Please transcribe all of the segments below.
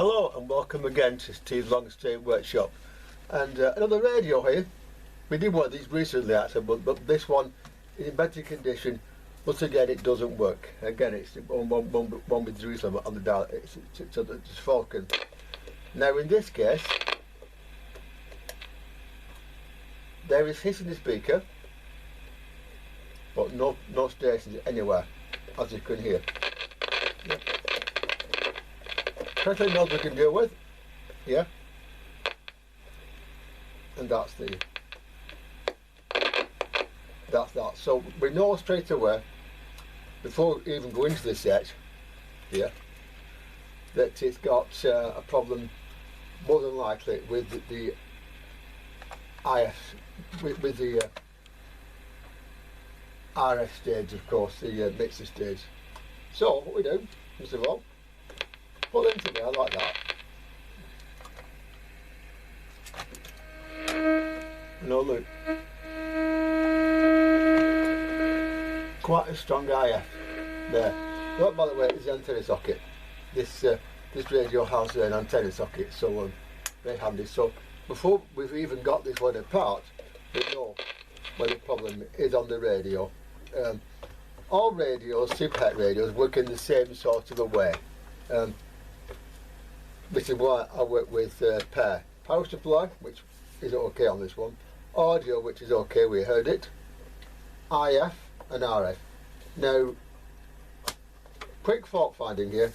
Hello and welcome again to Steve's Long Stay Workshop, and another radio here. We did one of these recently actually, but this one is in better condition, but again it doesn't work. Again it's one with Jerusalem on the dial. It's Falcon. Now in this case there is hiss in the speaker, but no stations anywhere, as you can hear. Yep. Pressure knob we can deal with, yeah, and that's that. So we know straight away, before we even go into the set, yeah, that it's got a problem, more than likely, with the IF, with the RF stage, of course, the mixer stage. So what we do, first of all, pull into there like that. No, look. Quite a strong IF there. That, by the way, is the antenna socket. This radio has an antenna socket, so very handy. So before we've even got this one apart, we know where the problem is on the radio. All radios, superhet radios, work in the same sort of a way. Which is why I work with pair. Power supply, which is okay on this one. Audio, which is okay, we heard it. IF and RF. Now, quick fault finding here.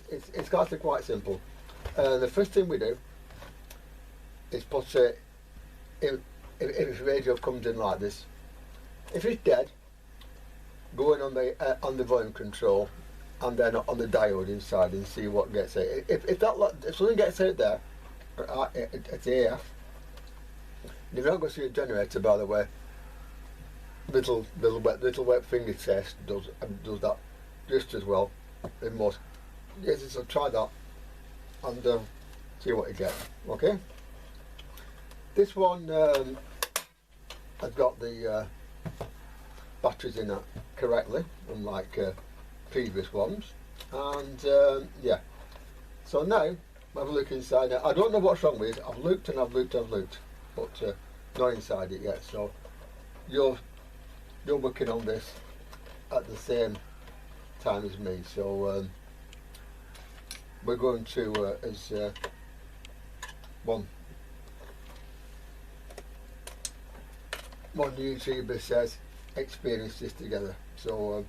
It's actually quite simple. The first thing we do is put if a radio comes in like this, if it's dead, go in on the volume control, and then on the diode inside and see what gets out. If something gets out there, it's AF. And if you're not going to see a generator, by the way, little wet finger test does that just as well. In most cases, so try that and see what you get. Okay. This one has got the batteries in it correctly, unlike previous ones, and yeah. So now have a look inside. Now, I don't know what's wrong with it. I've looked and I've looked, but not inside it yet. So you're working on this at the same time as me. So we're going to, as one YouTuber says, experience this together. So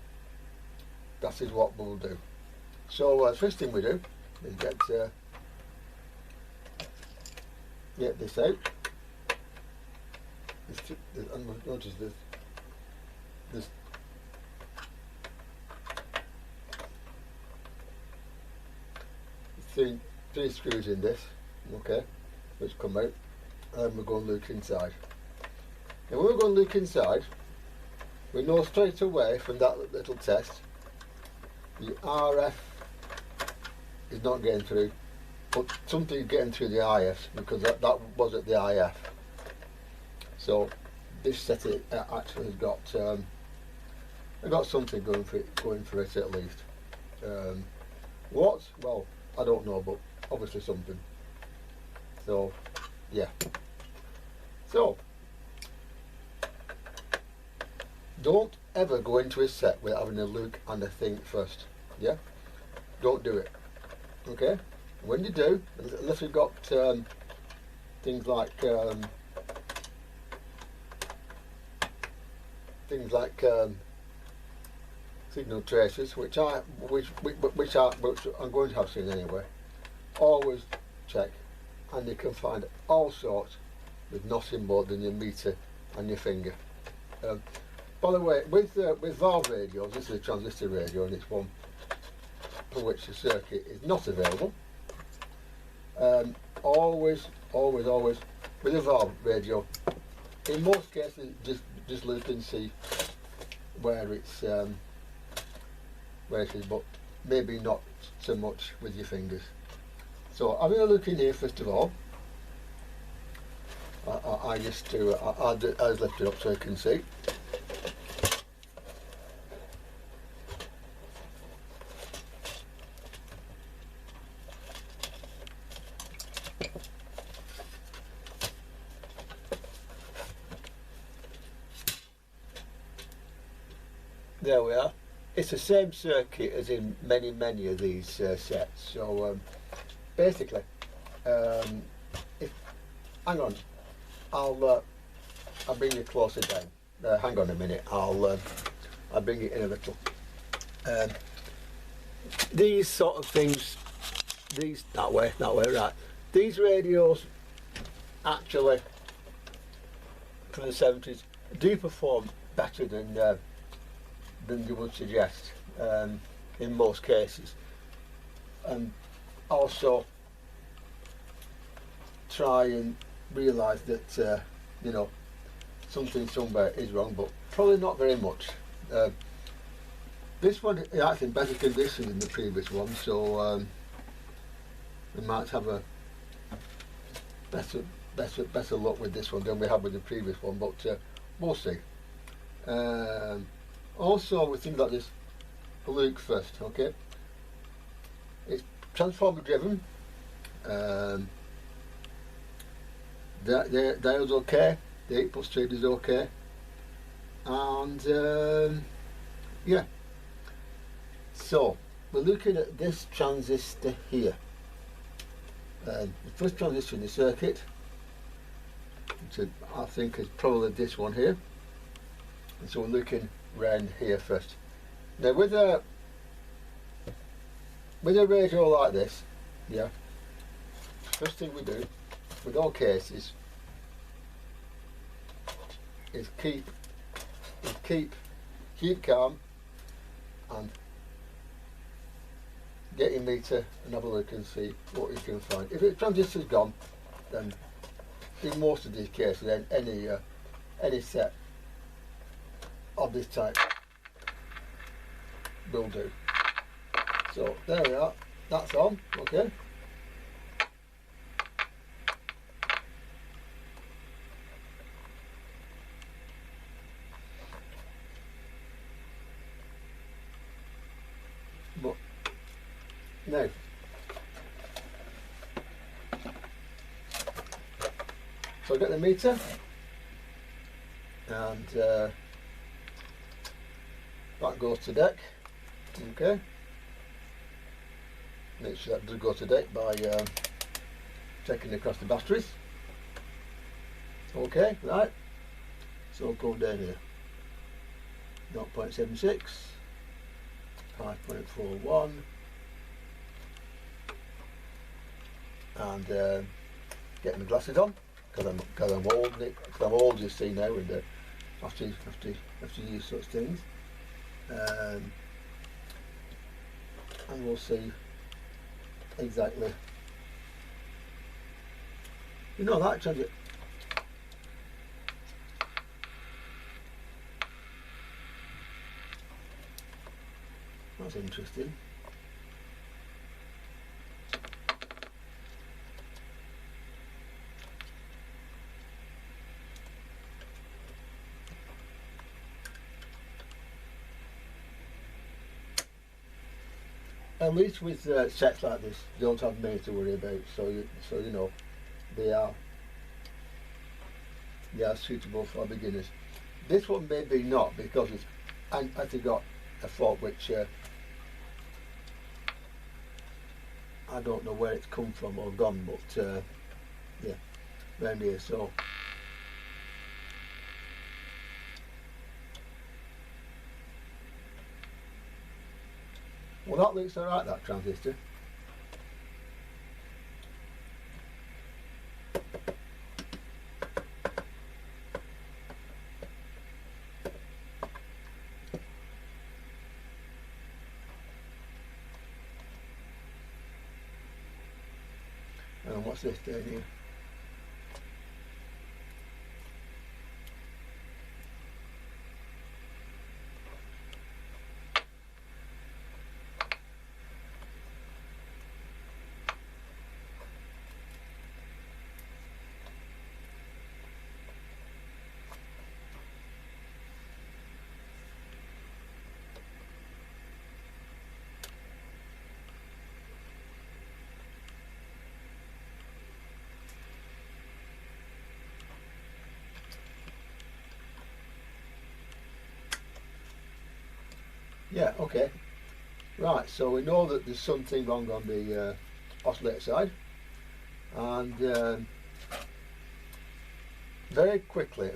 that is what we'll do. So first thing we do is get this out. And notice this three screws in this, okay, which come out, and we're going to look inside. And when we're going to look inside, we know straight away from that little test the RF is not getting through, but something's getting through the IF, because that was at the IF. So this set actually has got something going for it at least. What? Well, I don't know, but obviously something. So yeah. So don't ever go into a set without having a look and a think first. Yeah, don't do it. Okay. When you do, unless you've got things like signal tracers, which I'm going to have soon anyway. Always check, and you can find all sorts with nothing more than your meter and your finger. By the way, with valve radios, this is a transistor radio, and it's one for which the circuit is not available. Always with a valve radio, in most cases, just look and see where it is, but maybe not so much with your fingers. So having a look in here first of all, I just lift it up so you can see. there we are. It's the same circuit as in many of these sets. So basically, if hang on, I'll bring you closer down. Hang on a minute. I'll bring it in a little. These sort of things, these that way, right. These radios actually from the 70s do perform better than you would suggest in most cases, and also try and realise that you know, something somewhere is wrong, but probably not very much. This one is actually in better condition than the previous one, so we might have a better luck with this one than we had with the previous one, but we'll see. Also, with things like this, look first, okay? It's transformer driven. The dial's okay. The 8 speed is okay, and yeah. So we're looking at this transistor here. The first transistor in the circuit, which I think is probably this one here. And so we're looking round here first. Now with a radio like this, yeah, first thing we do with all cases is keep calm and get your meter and have a look and see what you can find. If the transistor's gone, then in most of these cases, then any set of this type will do. So there we are, that's on, okay. But now, so I get the meter and that goes to deck, okay. Make sure that does go to deck by checking across the batteries. Okay, right. So I'll go down here. 0.76, 5.41, and getting my glasses on because I'm old. Because I'm old, you see now, and have to use such things. And we'll see exactly. You know that change it. That's interesting. At least with sets like this, you don't have many to worry about. So you know they are suitable for beginners. This one maybe not, because it's actually got a fault which I don't know where it's come from or gone, but yeah, round here. So well, that looks alright, that transistor. And what's this down here? Yeah, okay. Right, so we know that there's something wrong on the oscillator side, and very quickly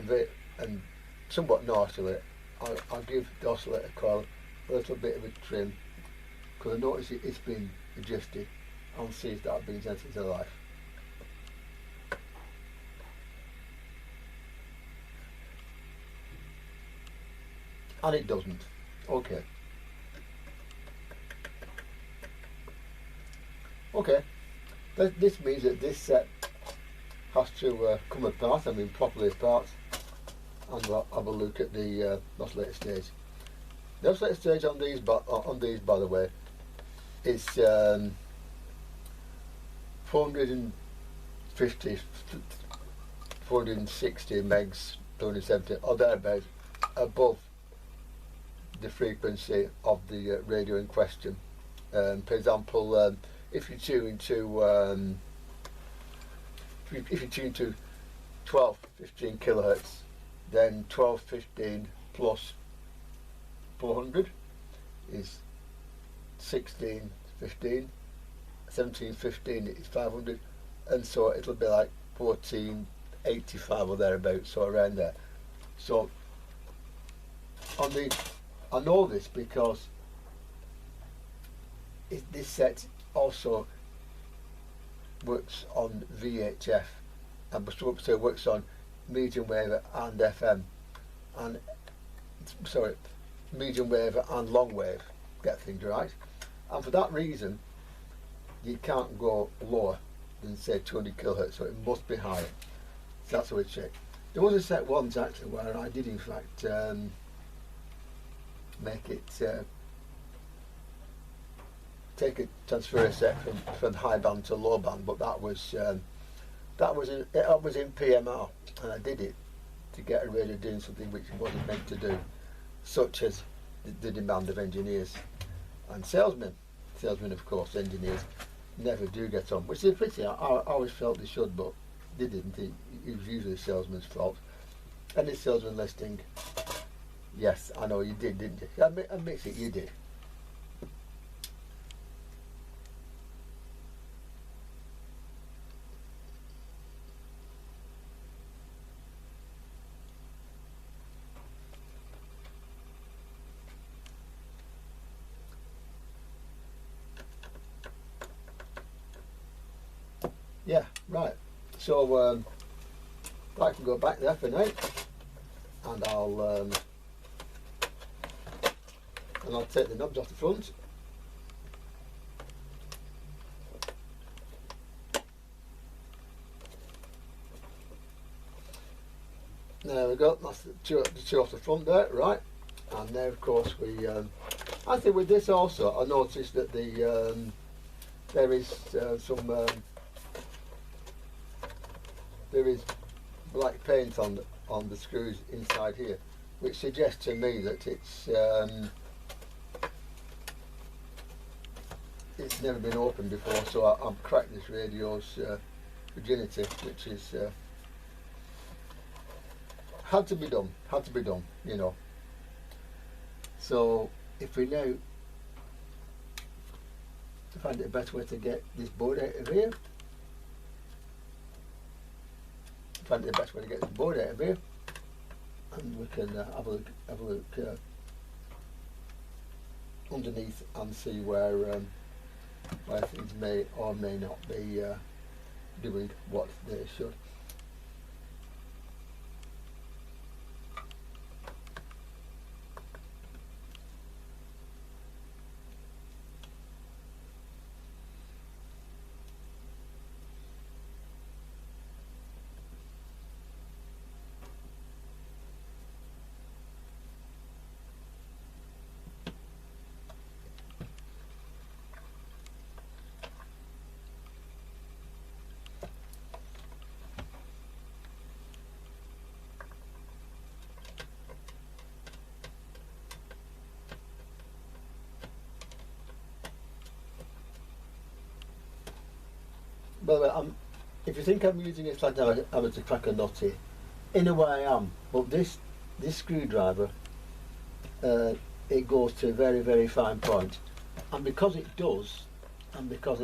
and somewhat naughtily, I'll give the oscillator coil a little bit of a trim, because I notice it's been adjusted and see if that brings anything to life. And it doesn't. Okay. Okay. This means that this set has to come apart, I mean properly apart, and we'll have a look at the oscillator stage. The oscillator stage on these, by the way, is 450, 460 megs, 270 or thereabouts above the frequency of the radio in question. For example, if you tune to if you tune to 12, 15 kilohertz, then 12, 15 plus 400 is 16, 15, 17, 15 is 500, and so it'll be like 1485 or thereabouts, so around there. So on the, I know this because this set also works on VHF, and so works on medium wave and FM, and sorry, medium wave and long wave, get things right. And for that reason, you can't go lower than say 200 kilohertz, so it must be higher. So that's how we check. There was a set once actually where I did in fact make it take a transfer set from high band to low band, but that was in PMR, and I did it to get a radio doing something which it wasn't meant to do, such as the demand of engineers and salesmen. Salesmen, of course, engineers never do get on, which is a pity. I always felt they should, but they didn't. It was usually the salesman's fault. Any salesman listening, yes, I know you did, didn't you? Admit it, you did. Yeah, right. So I can go back there for now, and I'll take the knobs off the front. There we go. That's the two off the front there, right? And now, of course, we. I think with this also, I noticed that the there is some. There is black paint on the screws inside here, which suggests to me that it's never been opened before. So I've cracked this radio's virginity, which is had to be done, you know. So if we now find it a better way to get this board out of here. Find the best way to get the board out of here, and we can have a look underneath and see where things may or may not be doing what they should. By the way, if you think I'm using a sledgehammer to crack a nut here, in a way I am, but this screwdriver it goes to a very, very fine point. And because it does, and because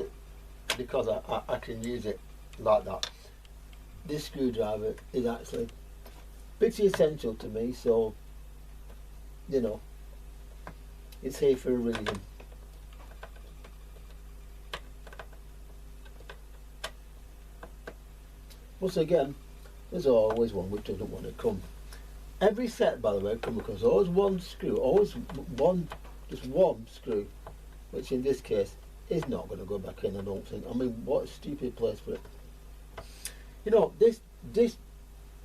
I can use it like that, this screwdriver is actually pretty essential to me, so you know, it's here for a reason. Once again, there's always one which doesn't want to come. Every set, by the way, come across always one screw, just one screw, which in this case is not going to go back in, I don't think. I mean, what a stupid place for it. You know, this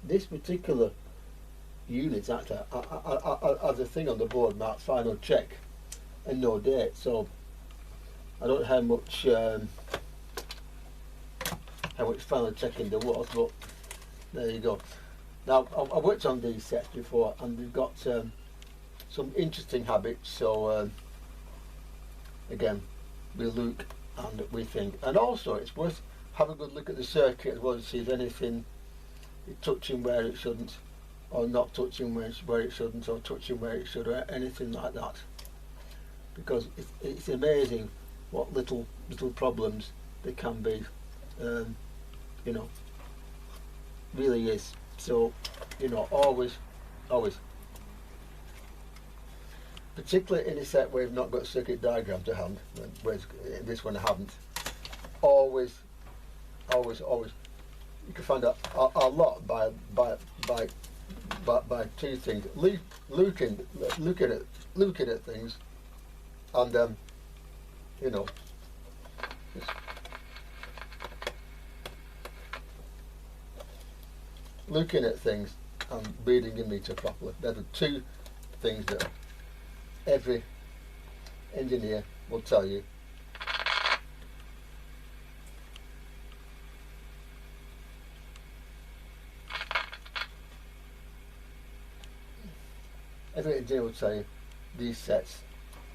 particular unit actually has a thing on the board marked final check and no date, so I don't know how much final checking there was, but there you go. Now, I've worked on these sets before, and they've got some interesting habits, so again, we look and we think. And also, it's worth having a good look at the circuit as well to see if anything is touching where it shouldn't, or not touching where it shouldn't, or touching where it should, or anything like that. Because it's amazing what little problems there can be, you know, really is. So, you know, always, particularly in a set where you've not got a circuit diagram to hand, whereas this one I haven't, always, you can find out a lot by two things: looking at things, and you know, just looking at things and reading your meter properly. They're the two things that every engineer will tell you. Every engineer will tell you these sets,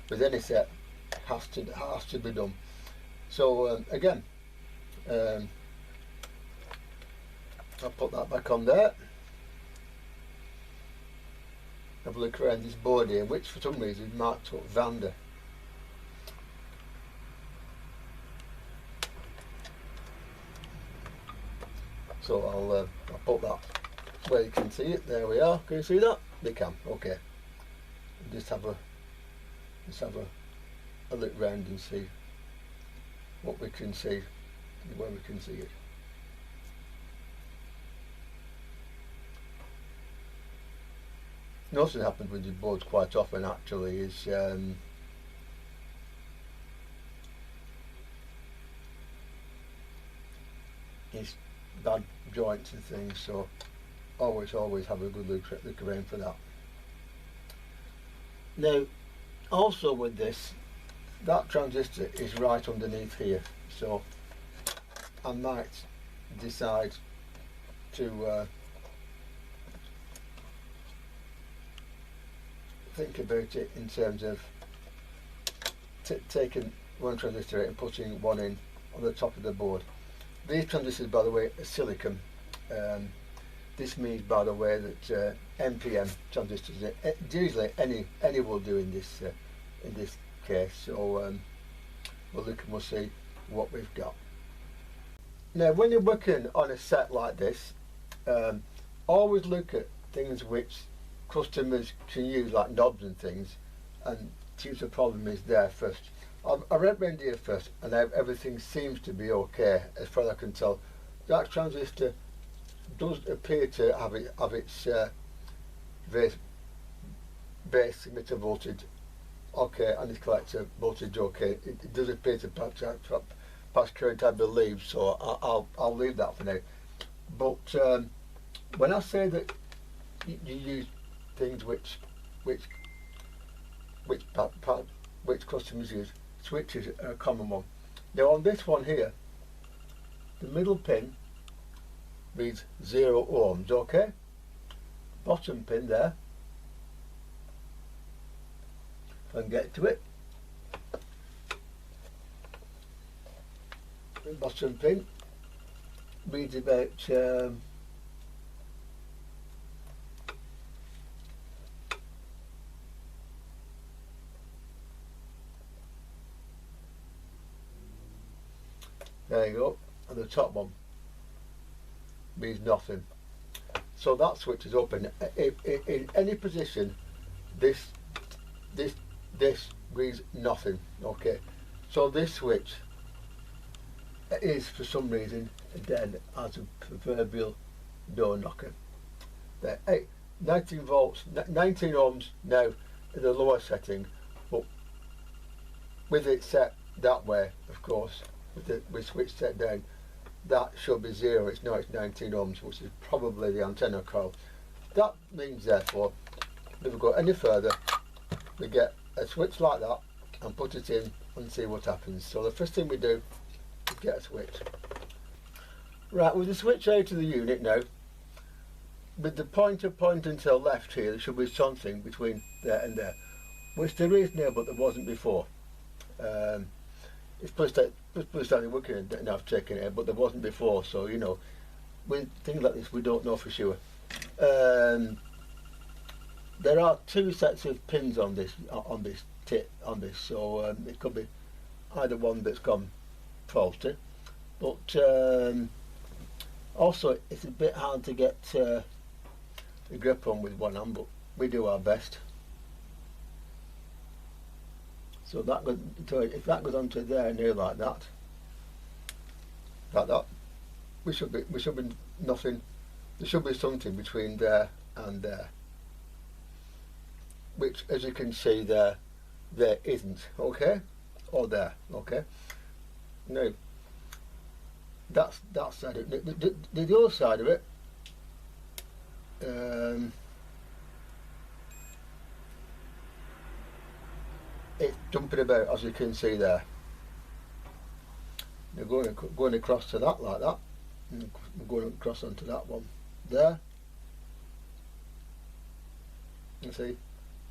with any set, has to be done. So again, I'll put that back on there. Have a look around this board here, which for some reason is marked up Vander. So I'll put that where you can see it. There we are. Can you see that? You can. Okay. Just have a look round and see what we can see, where we can see it. Notice what happens with the boards quite often actually is bad joints and things, so always have a good look around for that. Now, also with this, that transistor is right underneath here, so I might decide to think about it in terms of taking one transistor out and putting one in on the top of the board. These transistors, by the way, are silicon. This means, by the way, that NPN transistors, usually any will do in this case. So we'll look and we'll see what we've got. Now, when you're working on a set like this, always look at things which customers can use, like knobs and things, and see if the problem is there first. I read around here first, and everything seems to be okay as far as I can tell. That transistor does appear to have its base emitter voltage okay, and its collector voltage okay. It does appear to pass current, I believe, so I'll leave that for now. But when I say that you use things which customers use, switches are a common one. Now on this one here, the middle pin reads 0 ohms, okay? Bottom pin there, if I can get to it, the bottom pin reads about 0 There you go. And the top one means nothing. So that switch is open. In any position, this reads nothing. Okay. So this switch is for some reason dead as a proverbial door knocker. There, 19 volts, 19 ohms now in the lower setting, but with it set that way, of course, with switch set down, that should be 0. It's 19 ohms, which is probably the antenna coil. That means therefore, if we go any further, we get a switch like that and put it in and see what happens. So the first thing we do is get a switch. Right, with the switch out of the unit now, with the pointer pointing to the left here, there should be something between there and there, which there is now, but there wasn't before. It's supposed to start working and I've taken it, but there wasn't before. So you know, with things like this, we don't know for sure. There are 2 sets of pins on this so it could be either one that's gone faulty, but also it's a bit hard to get the grip on with one hand, but we do our best. So that goes, if that goes onto there and here like that, we should be nothing. There should be something between there and there, which, as you can see, there isn't. Okay, or there. Okay. Now that's that side of it. The other side of it. It's jumping about, as you can see there. They're going across to that like that, and going across onto that one there. You see,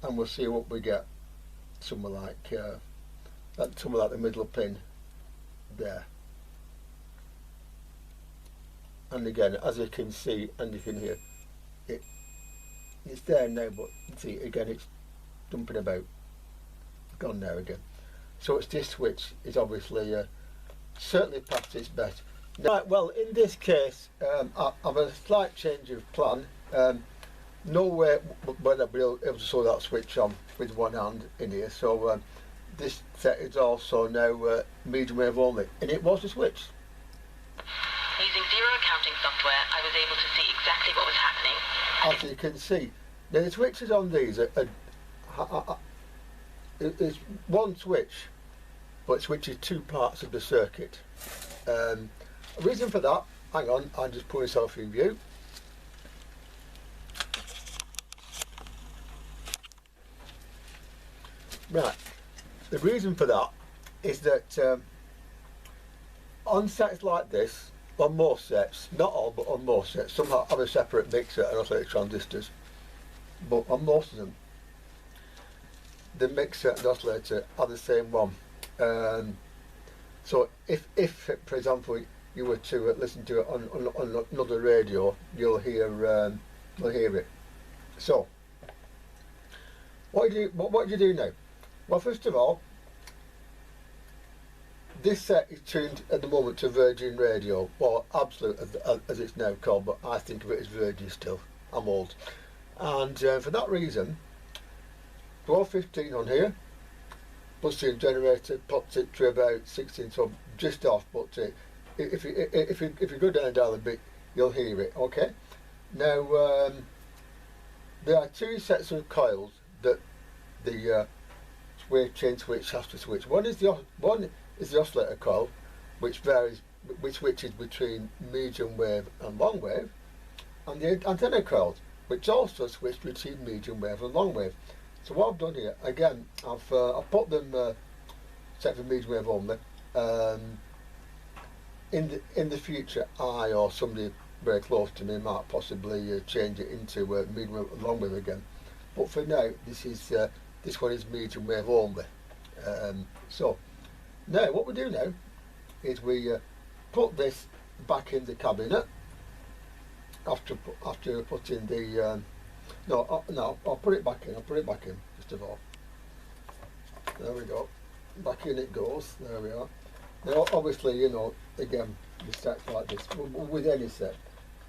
and we'll see what we get. Somewhere like the middle pin there. And again, as you can see and you can hear, it's there now, but see again, it's jumping about. Gone now again. So it's this switch is obviously certainly past its best. Now, right, well, in this case, I've a slight change of plan. No way will I be able to sew that switch on with one hand in here. So this set is also now medium wave only, and it was a switch. Using zero counting software, I was able to see exactly what was happening. As you can see, now the switches on these it's one switch, but it switches 2 parts of the circuit. A reason for that, hang on, I'll just put myself in view. Right, the reason for that is that on sets like this, on most sets, not all, but on most sets, some have a separate mixer and oscillator transistors, but on most of them, the mixer and oscillator are the same one. So if for example you were to listen to it on another radio, you'll hear it. So what do you do now? Well, first of all, this set is tuned at the moment to Virgin Radio, or Absolute as it's now called, but I think of it as Virgin still. I'm old, and for that reason, 1215 on here, plus the generator pops it to about 16, so just off. But if you go down and down a bit, you'll hear it. Okay. Now there are 2 sets of coils that the chain switch has to switch. One is the oscillator coil, which switches between medium wave and long wave, and the antenna coils, which also switch between medium wave and long wave. So what I've done here, again, I've put them set for medium wave only. In the future, I or somebody very close to me might possibly change it into medium wave and long wave again. But for now, this one is medium wave only. So now what we do now is we put this back in the cabinet after putting the no, I'll put it back in. I'll put it back in first of all. There we go. Back in it goes. There we are. Now, obviously, you know, again, the sets like this, with any set,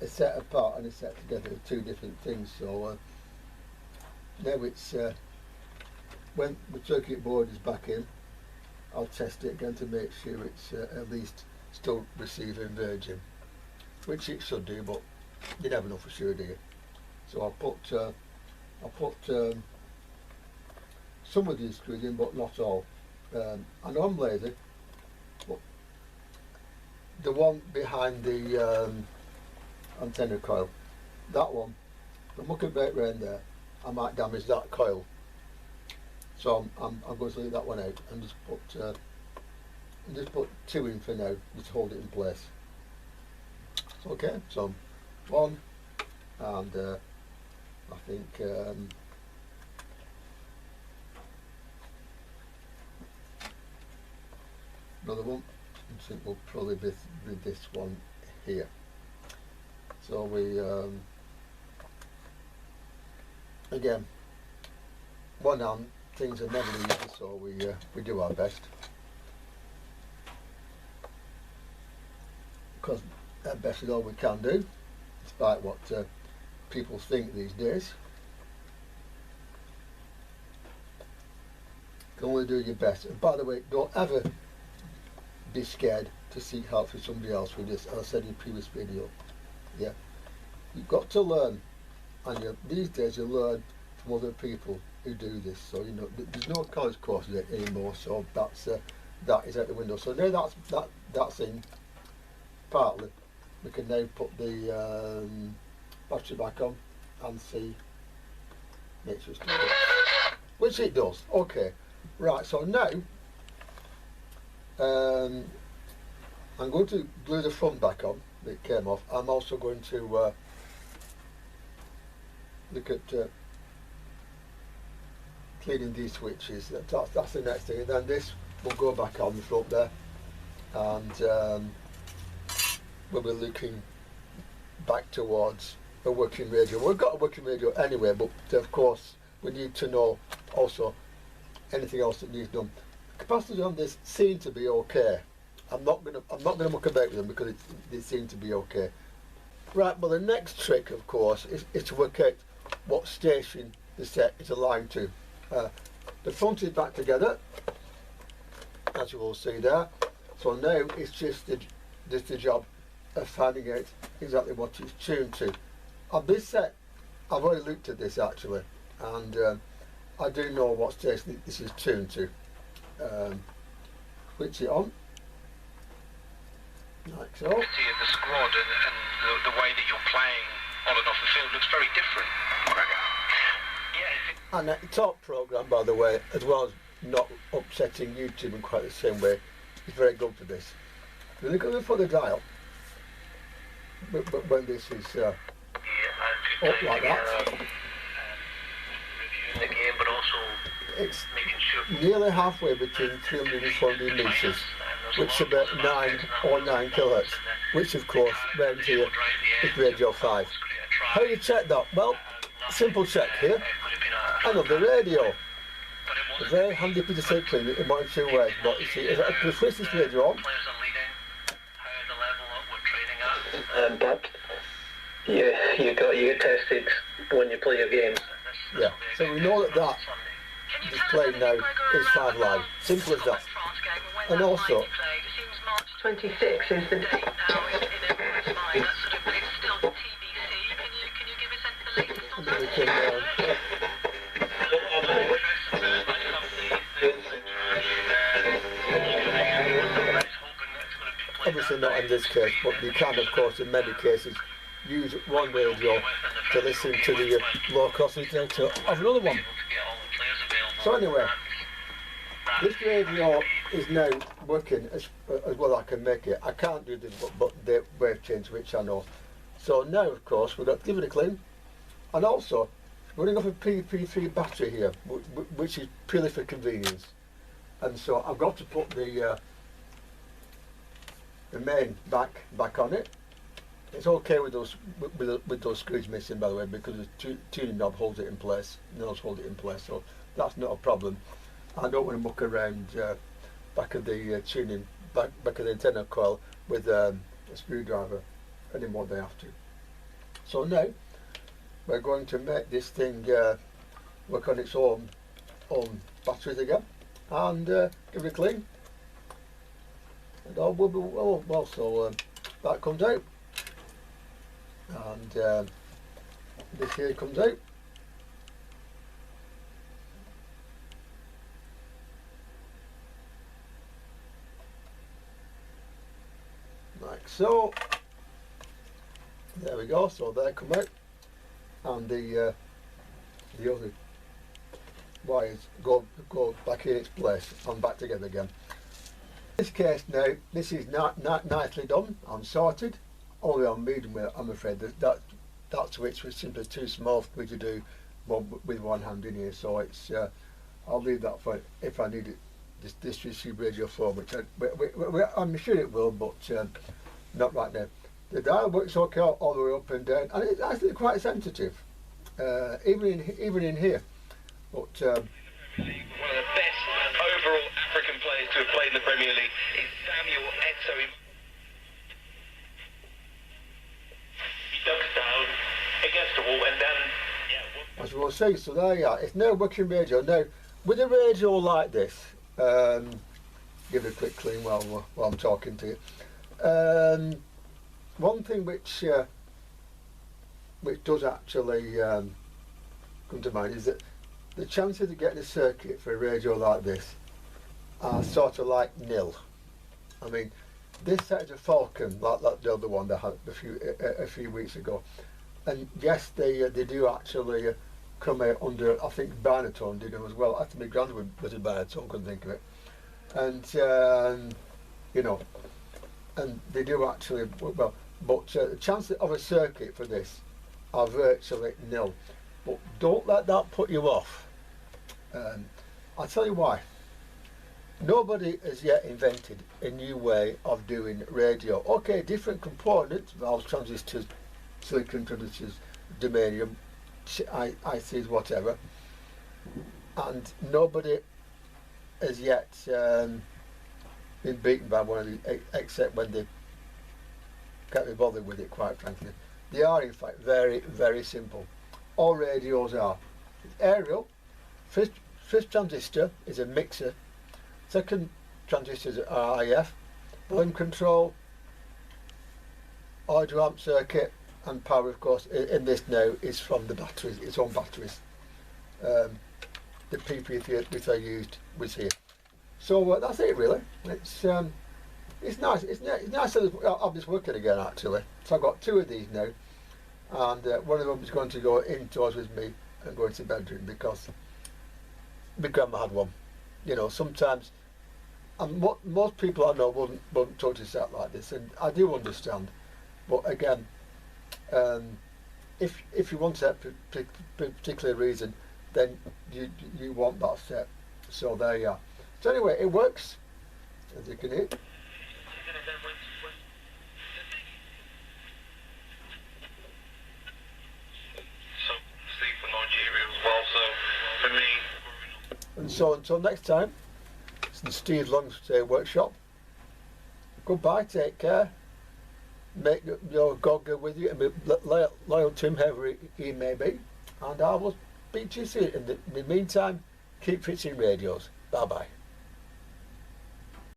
a set apart and a set together are two different things. So now it's when the circuit board is back in, I'll test it again to make sure it's at least still receiving virgin, which it should do, but you never know for sure, do you? So I'll put some of these screws in, but not all. I know I'm lazy, but the one behind the antenna coil, that one, if I'm looking back around there, I might damage that coil. So I'm going to leave that one out and just put two in for now, just hold it in place. Okay, so one, and I think another one. I think we'll probably be this one here. So we again, one hand, things are never easy, so we do our best, because at best is all we can do, despite what people think these days. You can only do your best. And by the way, don't ever be scared to seek help from somebody else with this, as I said in the previous video. Yeah, you've got to learn, and these days you learn from other people who do this. So you know, there's no college courses anymore, so that is out the window. So now that's in partly, we can now put the battery back on and see, make sure it's still good, which it does. Okay, right, so now I'm going to glue the front back on that came off. I'm also going to look at cleaning these switches. That's the next thing, and then this will go back on the front there, and we'll be looking back towards a working radio. We've got a working radio anyway, but of course we need to know also anything else that needs done. The capacitors on this seem to be okay. I'm not gonna muck about with them because they seem to be okay. Right, well the next trick, of course, is to work out what station the set is aligned to. The front is back together, as you will see there. So now it's just the job of finding out exactly what it's tuned to. On this set, I've already looked at this actually, and I do know what station this is tuned to. Switch it on, like so. The squad and the way that you're playing on and off the field looks very different. Yeah. And the top program, by the way, as well as not upsetting YouTube in quite the same way, is very good for this. Really good for the dial, but when this is up like that, reviewing the game, but also it's making sure nearly halfway between 300 and 400 metres, which is about 9 or 9 kilohertz, which of course round here is radio 5. How do you check that? Well, simple check here. Another radio. A very handy piece of tape cleaner in one of two ways. But you see, as I switch this radio on, but you get tested when you play your games. yeah. So we know that display now is 5 live. Simple as that. And also, 26 is the date. we can, obviously not in this case, but you can, of course, in many cases, use one radio to listen to the low cost detail of another one. So anyway, this radio is now working as well as I can make it. I can't do this, but the wave change, which I know. So now, of course, we've got to give it a clean, and also running off a PP3 battery here, which is purely for convenience. And so I've got to put the main back on it. It's okay with those screws missing, by the way, because the tuning knob holds it in place. Knows hold it in place, so that's not a problem. I don't want to muck around back of the tuning back of the antenna coil with a screwdriver anymore they have to. So now we're going to make this thing work on its own batteries again and give it a clean, and all will be well. So that comes out, and this here comes out. Like so. There we go. So they come out, and the other wires go back in its place and back together again. In this case now, this is not nicely done and sorted. Only on medium, I'm afraid that switch was simply too small for me to do with one hand in here. So it's I'll leave that for if I need it. This receive radio phone, which I'm sure it will, but not right now. The dial works okay all the way up and down, and it's actually quite sensitive, even in here. But one of the best overall African players to have played in the Premier League is Samuel Eto'o. He ducks down against the wall and then as we'll see. So there you are. It's no working radio now. With a radio like this, give it a quick clean while I'm talking to you. One thing which does actually come to mind is that the chances of getting a circuit for a radio like this are sort of like nil. I mean, this set is a Falcon, like the other one they had a few weeks ago, and yes, they do actually come out under, I think Barnatone did them as well. I think my granddad was a Barnatone, couldn't think of it, and you know, and they do actually well. But the chances of a circuit for this are virtually nil. But don't let that put you off. I'll tell you why. Nobody has yet invented a new way of doing radio. Okay, different components, valves, transistors, silicon transistors, germanium, ICs, whatever. And nobody has yet been beaten by one of these, except when they can't be bothered with it, quite frankly. They are in fact very, very simple. All radios are. Aerial, first transistor is a mixer, second transistor is RIF, volume control, audio amp circuit, and power, of course, in this now is from the batteries, its own batteries. The PP which I used was here. So that's it really. It's nice. It's nice to have this working again, actually. So I've got two of these now, and one of them is going to go indoors with me and go into the bedroom because my grandma had one. You know, sometimes, and most people I know wouldn't touch a set like this, and I do understand. But again, if you want that particular reason, then you want that set. So there you are. So anyway, it works, as you can hear. And so until next time, it's Steve Long's workshop. Goodbye, take care. Make your God go with you and be loyal to him, whoever he may be. And I will speak to you soon. In the meantime, keep fixing radios. Bye bye.